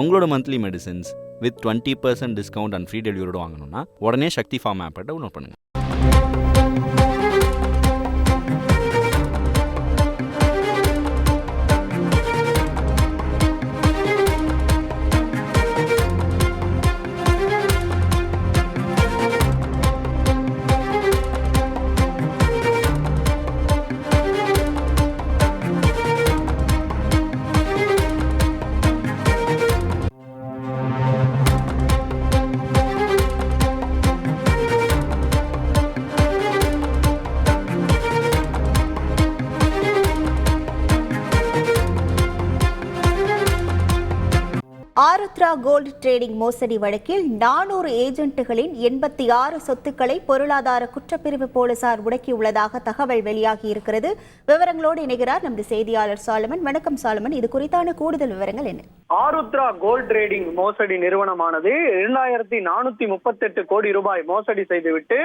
உங்களோட monthly medicines with 20% discount and free டெலிவரியோட வாங்கணும்னா உடனே சக்தி ஃபார்ம் ஆப்பை டவுன்லோட் பண்ணுங்கள். ஆருத்ரா கோல்டு ட்ரேடிங் மோசடி வழக்கில் 400 ஏஜென்ட்டுகளின் 86 சொத்துக்களை பொருளாதார குற்றப்பிரிவு போலீசார் முடக்கியுள்ளதாக தகவல் வெளியாகி இருக்கிறது. விவரங்களோடு இணைகிறார் நமது செய்தியாளர் சாலமன். வணக்கம் சாலமன், இது குறித்தான கூடுதல் விவரங்கள் என்ன? ஆருத்ரா கோல்டு ட்ரேடிங் மோசடி நிறுவனமானது 2438 கோடி ரூபாய் மோசடி செய்துவிட்டு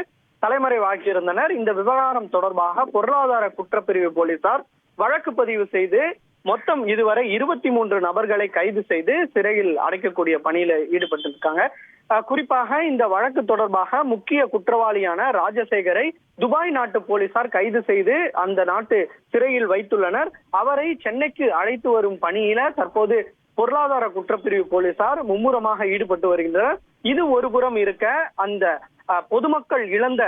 தலைமறைவாகியிருந்தனர். இந்த விவகாரம் தொடர்பாக பொருளாதார குற்றப்பிரிவு போலீசார் வழக்கு பதிவு செய்து மொத்தம் இதுவரை 23 நபர்களை கைது செய்து சிறையில் அடைக்கக்கூடிய பணியில ஈடுபட்டிருக்காங்க. குறிப்பாக இந்த வழக்கு தொடர்பாக முக்கிய குற்றவாளியான ராஜசேகரை துபாய் நாட்டு போலீசார் கைது செய்து அந்த நாட்டு சிறையில் வைத்துள்ளனர். அவரை சென்னைக்கு அழைத்து வரும் பணியில தற்போது பொருளாதார குற்றப்பிரிவு போலீசார் மும்முரமாக ஈடுபட்டு வருகின்றனர். இது ஒருபுறம் இருக்க, அந்த பொதுமக்கள் இழந்த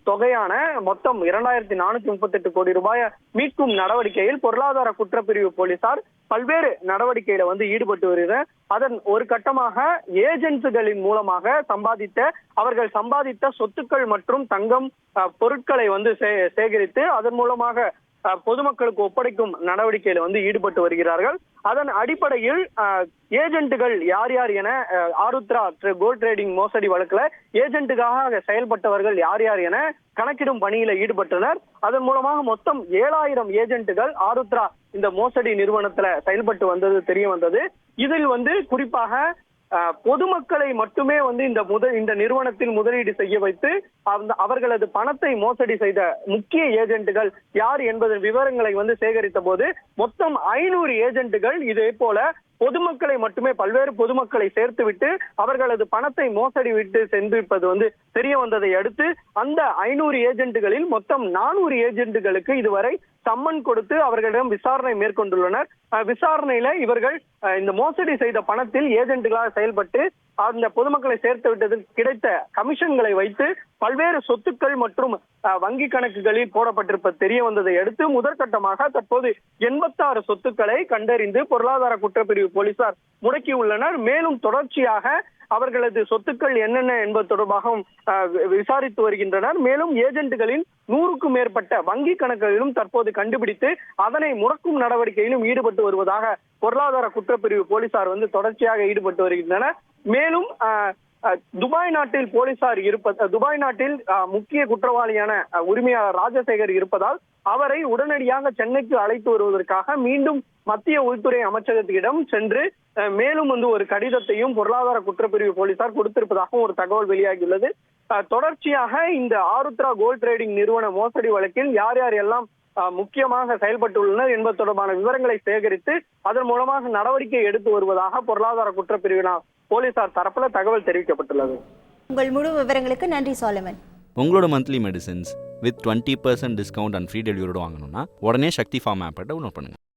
தொகையான மொத்தம் 2438 கோடி ரூபாய் மீட்கும் நடவடிக்கையில் பொருளாதார குற்றப்பிரிவு போலீசார் பல்வேறு நடவடிக்கையில ஈடுபட்டு வருகிறார். அதன் ஒரு கட்டமாக ஏஜென்ட்களின் மூலமாக அவர்கள் சம்பாதித்த சொத்துக்கள் மற்றும் தங்கம் பொருட்களை சேகரித்து அதன் மூலமாக பொதுமக்களுக்கு ஒப்படைக்கும் நடவடிக்கையில ஈடுபட்டு வருகிறார்கள். அதன் அடிப்படையில் ஏஜென்ட்டுகள் யார் யார் என ஆருத்ரா கோல்ட் ட்ரேடிங் மோசடி வழக்குல ஏஜென்ட்டுக்காக செயல்பட்டவர்கள் யார் யார் என கணக்கிடும் பணியில ஈடுபட்டனர். அதன் மூலமாக மொத்தம் 7000 ஏஜென்ட்டுகள் ஆருத்ரா இந்த மோசடி நிறுவனத்துல செயல்பட்டு வந்தது தெரிய வந்தது. இதில் குறிப்பாக பொதுமக்களை மட்டுமே இந்த நிறுவனத்தில் முதலீடு செய்ய வைத்து அவர்களது பணத்தை மோசடி செய்த முக்கிய ஏஜென்ட்டுகள் யார் என்பதன் விவரங்களை சேகரித்த போது மொத்தம் 500 ஏஜென்ட்டுகள் இதே போல பொதுமக்களை மட்டுமே பல்வேறு பொதுமக்களை சேர்த்துவிட்டு அவர்களது பணத்தை மோசடி விட்டு சென்றிருப்பது தெரிய வந்ததை அடுத்து அந்த 500 ஏஜென்ட்டுகளில் மொத்தம் 400 ஏஜென்ட்டுகளுக்கு இதுவரை சம்மன் கொடுத்து அவர்களிடம் விசாரணை மேற்கொண்டுள்ளனர். விசாரணையில இவர்கள் இந்த மோசடி செய்த பணத்தில் ஏஜென்ட்டுகளாக செயல்பட்டு அந்த பொதுமக்களை சேர்த்து விட்டதில் கிடைத்த கமிஷன்களை வைத்து பல்வேறு சொத்துக்கள் மற்றும் வங்கி கணக்குகளில் போடப்பட்டிருப்பது தெரிய வந்ததை அடுத்து முதற்கட்டமாக தற்போது 86 சொத்துக்களை கண்டறிந்து பொருளாதார குற்றப்பிரிவு போலீசார் முடக்கியுள்ளனர். மேலும் தொடர்ச்சியாக அவர்களது சொத்துக்கள் என்னென்ன என்பது தொடர்பாகவும் விசாரித்து வருகின்றனர். மேலும் ஏஜென்ட்டுகளின் 100க்கும் மேற்பட்ட வங்கி கணக்குகளிலும் தற்போது கண்டுபிடித்து அதனை முடக்கும் நடவடிக்கையிலும் ஈடுபட்டு வருவதாக பொருளாதார குற்றப்பிரிவு போலீசார் தொடர்ச்சியாக ஈடுபட்டு வருகின்றனர். மேலும் துபாய் நாட்டில் முக்கிய குற்றவாளியான உரிமையாளர் ராஜசேகர் இருப்பதால் அவரை உடனடியாக சென்னைக்கு அழைத்து வருவதற்காக மீண்டும் மத்திய உள்துறை அமைச்சகத்திடம் சென்று மேலும் ஒரு கடிதத்தையும் பொருளாதார குற்றப்பிரிவு போலீசார் கொடுத்திருப்பதாக ஒரு தகவல் வெளியாகியுள்ளது. தொடர்ச்சியாக இந்த ஆருத்ரா கோல்ட் ட்ரேடிங் நிறுவன மோசடி வழக்கில் யார் யார் எல்லாம் முக்கியமாக செயல்பட்டுள்ளனர் என்பது தொடர்பான விவரங்களை சேகரித்து அதன் மூலமாக நடவடிக்கை எடுத்து வருவதாக பொருளாதார குற்றப்பிரிவினர் போலீசார் தரப்புல தகவல் தெரிவிக்கப்பட்டுள்ளது. உங்கள் முழு விவரங்களுக்கு நன்றி சாலமன். உங்களோட monthly medicines with 20% discount and free டெலிவரியோட வாங்கணும்னா உடனே சக்தி ஃபார்ம் ஆப்பை டவுன்லோட் பண்ணுங்கள்.